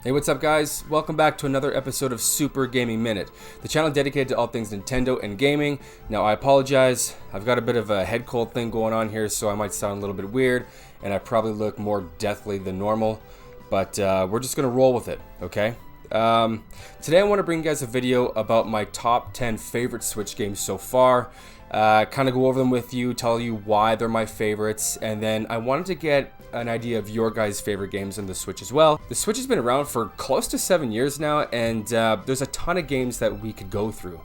Hey, what's up guys? Welcome back to another episode of Super Gaming Minute, the channel dedicated to all things Nintendo and gaming. Now I apologize, I've got a bit of a head cold thing going on here, so I might sound a little bit weird, and I probably look more deathly than normal, but we're just going to roll with it, okay? Today I want to bring you guys a video about my top 10 favorite Switch games so far. Kind of go over them with you, tell you why they're my favorites, and then I wanted to get an idea of your guys' favorite games on the Switch as well. The Switch has been around for close to 7 years now, and there's a ton of games that we could go through.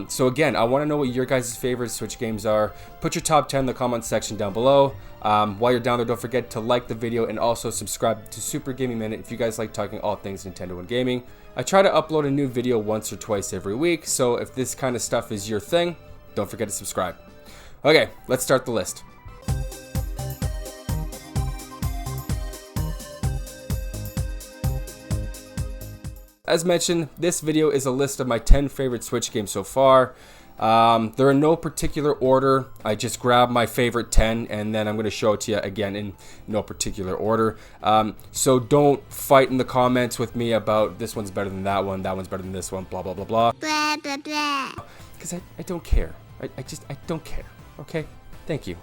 So again, I want to know what your guys' favorite Switch games are. Put your top 10 in the comment section down below. While you're down there, don't forget to like the video and also subscribe to Super Gaming Minute if you guys like talking all things Nintendo and gaming. I try to upload a new video once or twice every week, so if this kind of stuff is your thing, don't forget to subscribe. Okay, let's start the list. As mentioned, this video is a list of my 10 favorite Switch games so far. They're in no particular order. I just grabbed my favorite 10 and then I'm going to show it to you again in no particular order. So don't fight in the comments with me about this one's better than that one's better than this one, blah, blah, blah, blah. Blah, blah, blah. Because I don't care. I don't care. Okay? Thank you.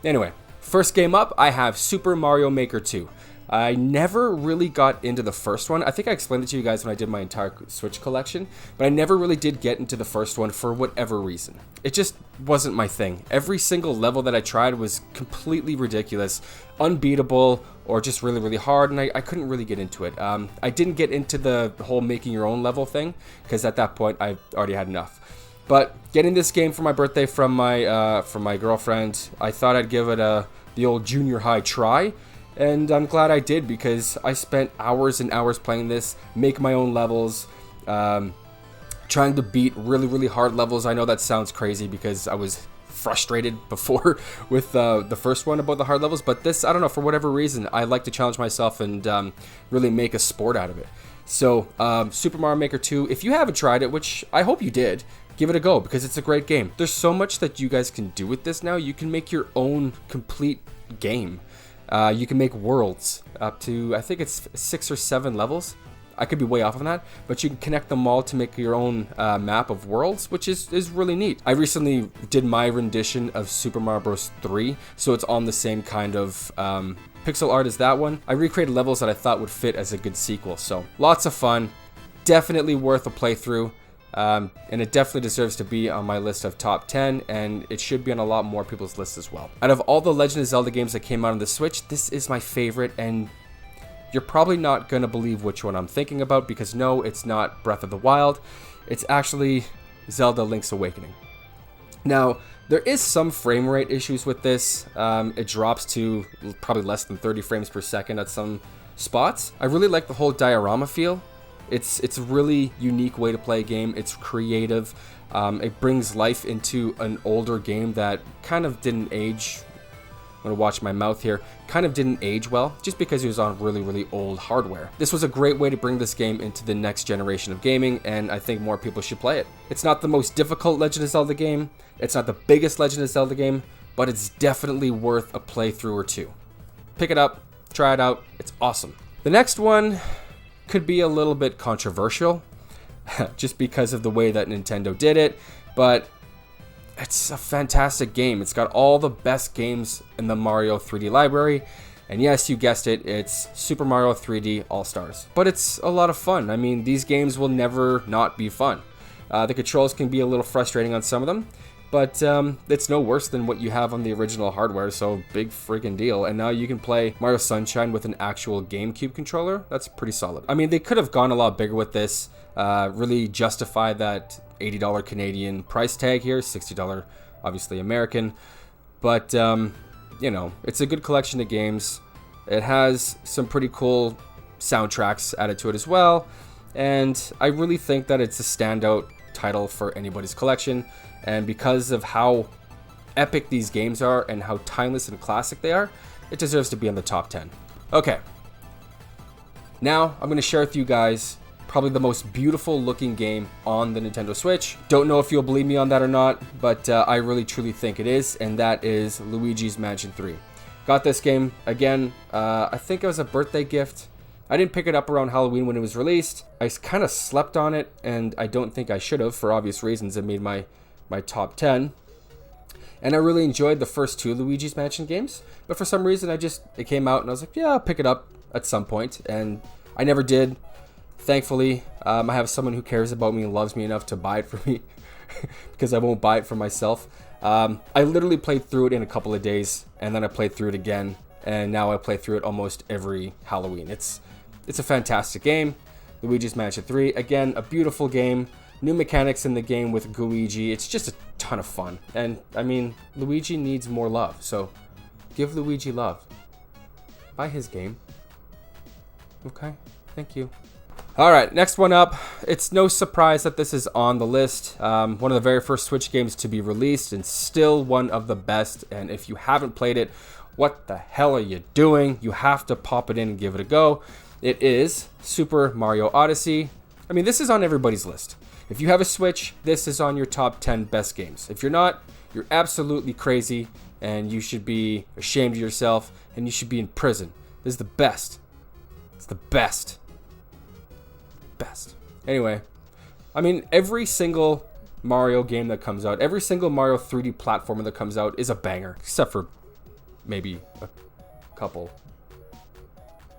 Anyway, first game up, I have Super Mario Maker 2. I never really got into the first one. I think I explained it to you guys when I did my entire Switch collection, but I never really did get into the first one for whatever reason. It just wasn't my thing. Every single level that I tried was completely ridiculous, unbeatable, or just really, really hard, and I couldn't really get into it. I didn't get into the whole making your own level thing, because at that point I already had enough. But getting this game for my birthday from my girlfriend, I thought I'd give it the old junior high try. And I'm glad I did, because I spent hours and hours playing this, make my own levels, trying to beat really, really hard levels. I know that sounds crazy because I was frustrated before with the first one about the hard levels, but this, I don't know, for whatever reason, I like to challenge myself and really make a sport out of it. So, Super Mario Maker 2, if you haven't tried it, which I hope you did, give it a go, because it's a great game. There's so much that you guys can do with this now. You can make your own complete game. You can make worlds up to, I think it's 6 or 7 levels. I could be way off on that, but you can connect them all to make your own map of worlds, which is really neat. I recently did my rendition of Super Mario Bros. 3, so it's on the same kind of pixel art as that one. I recreated levels that I thought would fit as a good sequel, so lots of fun. Definitely worth a playthrough. And it definitely deserves to be on my list of top 10, and it should be on a lot more people's lists as well. Out of all the Legend of Zelda games that came out on the Switch, this is my favorite, and you're probably not going to believe which one I'm thinking about, because no, it's not Breath of the Wild. It's actually Zelda Link's Awakening. Now, there is some frame rate issues with this. It drops to probably less than 30 frames per second at some spots. I really like the whole diorama feel. It's a really unique way to play a game. It's creative. It brings life into an older game that kind of didn't age. I'm going to watch my mouth here. Kind of didn't age well, just because it was on really, really old hardware. This was a great way to bring this game into the next generation of gaming, and I think more people should play it. It's not the most difficult Legend of Zelda game. It's not the biggest Legend of Zelda game, but it's definitely worth a playthrough or two. Pick it up, try it out. It's awesome. The next one could be a little bit controversial just because of the way that Nintendo did it, but it's a fantastic game. It's got all the best games in the Mario 3D library, and yes, you guessed it, it's Super Mario 3D All-Stars. But it's a lot of fun. I mean, these games will never not be fun. The controls can be a little frustrating on some of them, but it's no worse than what you have on the original hardware, so big friggin' deal. And now you can play Mario Sunshine with an actual GameCube controller. That's pretty solid. I mean, they could have gone a lot bigger with this, really justify that $80 Canadian price tag here, $60 obviously American. But, you know, it's a good collection of games. It has some pretty cool soundtracks added to it as well. And I really think that it's a standout title for anybody's collection. And because of how epic these games are and how timeless and classic they are, it deserves to be in the top 10. Okay. Now, I'm going to share with you guys probably the most beautiful looking game on the Nintendo Switch. Don't know if you'll believe me on that or not, but I really truly think it is, and that is Luigi's Mansion 3. Got this game, again, I think it was a birthday gift. I didn't pick it up around Halloween when it was released. I kind of slept on it, and I don't think I should have for obvious reasons. It made my top 10. And I really enjoyed the first 2 Luigi's Mansion games. But for some reason, it came out and I was like, yeah, I'll pick it up at some point. And I never did. Thankfully, I have someone who cares about me and loves me enough to buy it for me because I won't buy it for myself. I literally played through it in a couple of days, and then I played through it again, and now I play through it almost every Halloween. It's a fantastic game. Luigi's Mansion 3, again, a beautiful game. New mechanics in the game with Gooigi. It's just a ton of fun. And, I mean, Luigi needs more love, so give Luigi love. Buy his game. Okay, thank you. Alright, next one up. It's no surprise that this is on the list. One of the very first Switch games to be released, and still one of the best. And if you haven't played it, what the hell are you doing? You have to pop it in and give it a go. It is Super Mario Odyssey. I mean, this is on everybody's list. If you have a Switch, this is on your top 10 best games. If you're not, you're absolutely crazy, and you should be ashamed of yourself, and you should be in prison. This is the best. It's the best. Best. Anyway, I mean, every single Mario game that comes out, every single Mario 3D platformer that comes out is a banger, except for maybe a couple.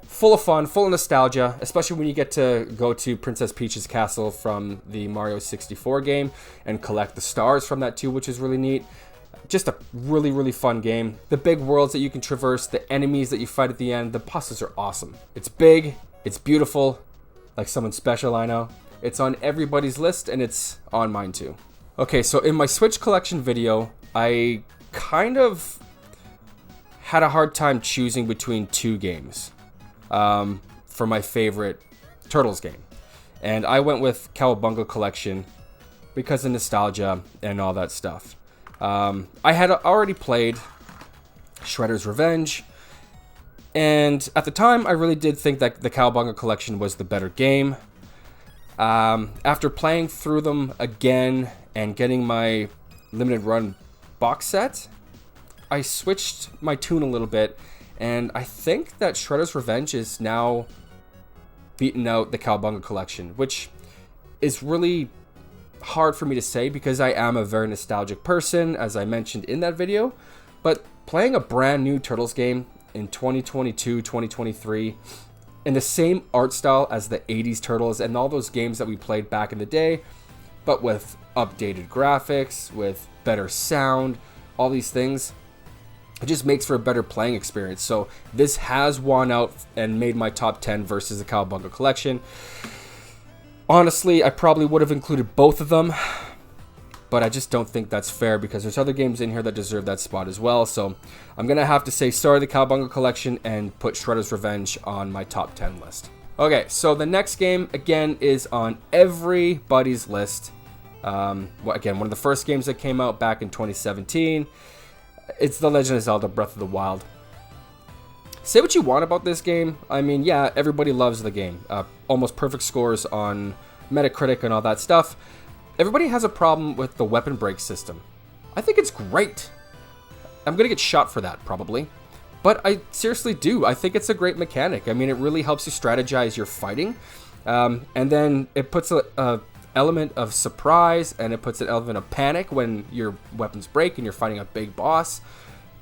Full of fun, full of nostalgia, especially when you get to go to Princess Peach's castle from the Mario 64 game and collect the stars from that too, which is really neat. Just a really, really fun game. The big worlds that you can traverse, the enemies that you fight at the end, the puzzles are awesome. It's big, it's beautiful, like someone special I know. It's on everybody's list, and it's on mine too. Okay, so in my Switch collection video, I kind of had a hard time choosing between 2 games for my favorite Turtles game. And I went with Cowabunga Collection because of nostalgia and all that stuff. I had already played Shredder's Revenge, and at the time, I really did think that the Cowabunga Collection was the better game. After playing through them again and getting my limited run box set, I switched my tune a little bit, and I think that Shredder's Revenge is now beaten out the Cowabunga Collection, which is really hard for me to say because I am a very nostalgic person, as I mentioned in that video. But playing a brand new Turtles game in 2022, 2023, in the same art style as the 80s Turtles and all those games that we played back in the day, but with updated graphics, with better sound, all these things, it just makes for a better playing experience. So this has won out and made my top 10 versus the Cowabunga Collection. Honestly, I probably would have included both of them, but I just don't think that's fair because there's other games in here that deserve that spot as well. So I'm going to have to say sorry to the Cowabunga Collection and put Shredder's Revenge on my top 10 list. Okay, so the next game, again, is on everybody's list. Again, one of the first games that came out back in 2017. It's The Legend of Zelda Breath of the Wild. Say what you want about this game. I mean, yeah, everybody loves the game. Almost perfect scores on Metacritic and all that stuff. Everybody has a problem with the weapon break system. I think it's great. I'm going to get shot for that, probably. But I seriously do. I think it's a great mechanic. I mean, it really helps you strategize your fighting. And then it puts a element of surprise, and it puts an element of panic when your weapons break and you're fighting a big boss.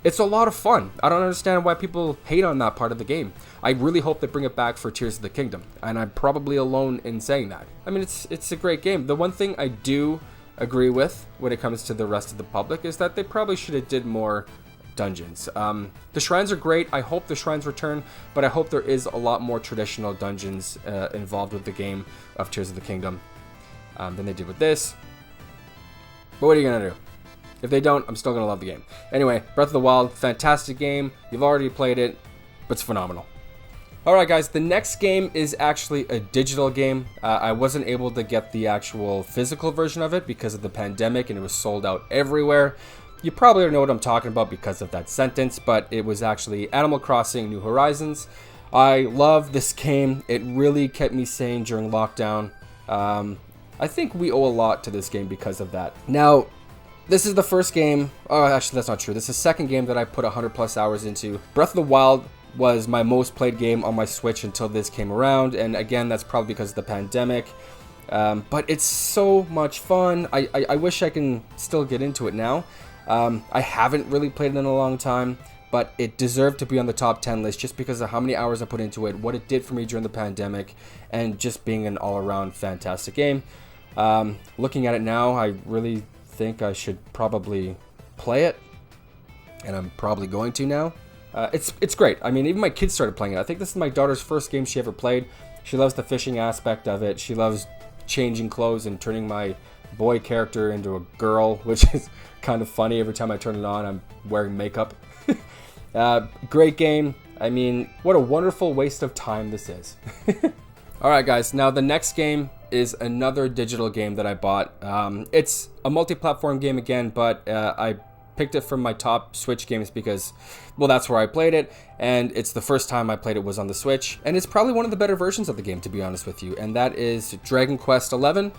It's a lot of fun. I don't understand why people hate on that part of the game. I really hope they bring it back for Tears of the Kingdom, and I'm probably alone in saying that. I mean, it's a great game. The one thing I do agree with when it comes to the rest of the public is that they probably should have did more dungeons. The shrines are great. I hope the shrines return, but I hope there is a lot more traditional dungeons involved with the game of Tears of the Kingdom than they did with this. But what are you going to do? If they don't, I'm still going to love the game. Anyway, Breath of the Wild, fantastic game. You've already played it, but it's phenomenal. Alright guys, the next game is actually a digital game. I wasn't able to get the actual physical version of it because of the pandemic, and it was sold out everywhere. You probably already know what I'm talking about because of that sentence, but it was actually Animal Crossing New Horizons. I love this game. It really kept me sane during lockdown. I think we owe a lot to this game because of that. Now, this is the first game, oh actually that's not true, this is the second game that I put 100 plus hours into. Breath of the Wild was my most played game on my Switch until this came around, and again, that's probably because of the pandemic. But it's so much fun. I wish I can still get into it now. I haven't really played it in a long time, but it deserved to be on the top 10 list just because of how many hours I put into it, what it did for me during the pandemic, and just being an all-around fantastic game. Looking at it now, I really think I should probably play it, and I'm probably going to now. It's great. I mean, even my kids started playing it. I think this is my daughter's first game she ever played. She loves the fishing aspect of it. She loves changing clothes and turning my boy character into a girl, which is kind of funny. Every time I turn it on, I'm wearing makeup. Great game. I mean, what a wonderful waste of time this is. Alright guys, now the next game is another digital game that I bought. It's a multi-platform game again, but I picked it from my top Switch games because, well, that's where I played it, and it's the first time I played it was on the Switch, and it's probably one of the better versions of the game, to be honest with you, and that is Dragon Quest XI.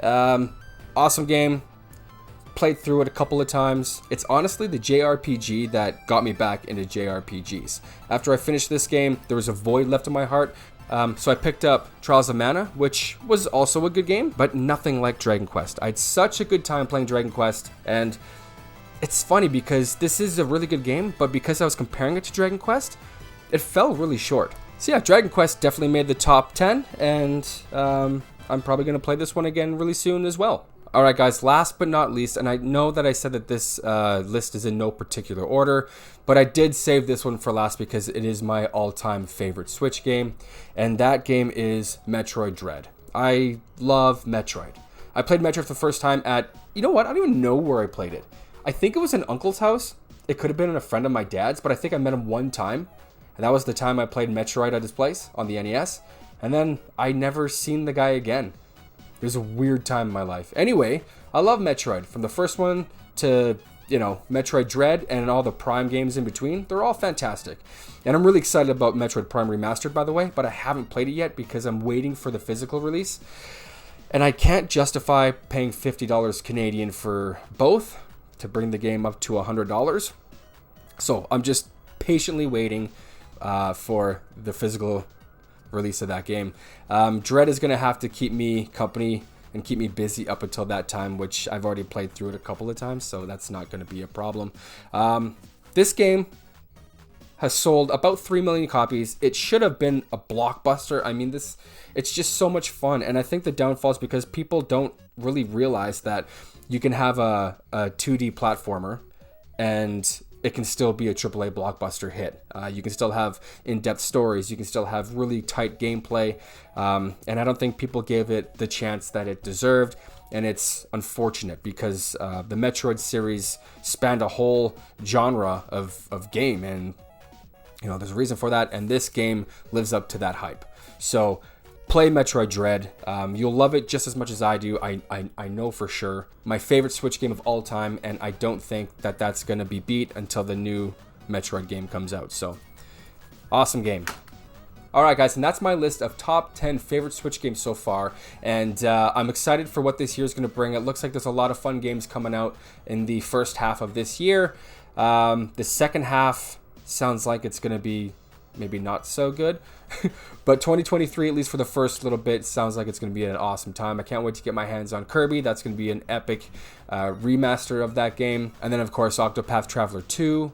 Awesome game. Played through it a couple of times. It's honestly the JRPG that got me back into JRPGs. After I finished this game, there was a void left in my heart, so I picked up Trials of Mana, which was also a good game, but nothing like Dragon Quest. I had such a good time playing Dragon Quest, and it's funny because this is a really good game, but because I was comparing it to Dragon Quest, it fell really short. So yeah, Dragon Quest definitely made the top 10, and I'm probably going to play this one again really soon as well. Alright guys, last but not least, and I know that I said that this list is in no particular order, but I did save this one for last because it is my all-time favorite Switch game, and that game is Metroid Dread. I love Metroid. I played Metroid for the first time at, you know what, I don't even know where I played it. I think it was an uncle's house. It could have been a friend of my dad's, but I think I met him one time, and that was the time I played Metroid at his place on the NES, and then I never seen the guy again. It was a weird time in my life. Anyway, I love Metroid. From the first one to, you know, Metroid Dread and all the Prime games in between. They're all fantastic. And I'm really excited about Metroid Prime Remastered, by the way, but I haven't played it yet because I'm waiting for the physical release. And I can't justify paying $50 Canadian for both to bring the game up to $100. So I'm just patiently waiting for the physical release of that game. Dread is going to have to keep me company and keep me busy up until that time, which I've already played through it a couple of times, so that's not going to be a problem. This game has sold about 3 million copies. It should have been a blockbuster. I mean, it's just so much fun, and I think the downfall is because people don't really realize that you can have a 2D platformer and it can still be a AAA blockbuster hit. You can still have in-depth stories. You can still have really tight gameplay. And I don't think people gave it the chance that it deserved. And it's unfortunate because the Metroid series spanned a whole genre of game. And, you know, there's a reason for that. And this game lives up to that hype. So play Metroid Dread. You'll love it just as much as I do. I know for sure. My favorite Switch game of all time, and I don't think that that's going to be beat until the new Metroid game comes out. So, awesome game. Alright guys, and that's my list of top 10 favorite Switch games so far, and I'm excited for what this year is going to bring. It looks like there's a lot of fun games coming out in the first half of this year. The second half sounds like it's going to be maybe not so good, but 2023, at least for the first little bit, sounds like it's going to be an awesome time. I can't wait to get my hands on Kirby. That's going to be an epic remaster of that game. And then of course Octopath Traveler 2,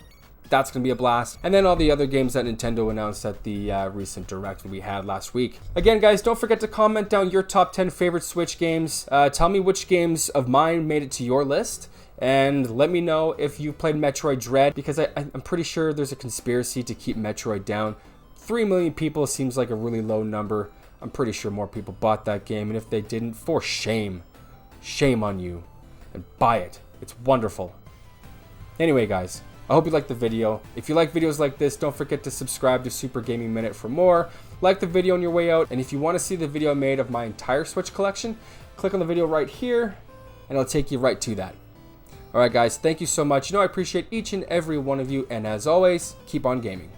that's going to be a blast. And then all the other games that Nintendo announced at the recent Direct that we had last week. Again guys, don't forget to comment down your top 10 favorite Switch games. Tell me which games of mine made it to your list. And let me know if you played Metroid Dread, because I'm pretty sure there's a conspiracy to keep Metroid down. 3 million people seems like a really low number. I'm pretty sure more people bought that game, and if they didn't, for shame. Shame on you. And buy it. It's wonderful. Anyway guys, I hope you liked the video. If you like videos like this, don't forget to subscribe to Super Gaming Minute for more. Like the video on your way out, and if you want to see the video I made of my entire Switch collection, click on the video right here, and it'll take you right to that. Alright guys, thank you so much. You know I appreciate each and every one of you, and as always, keep on gaming.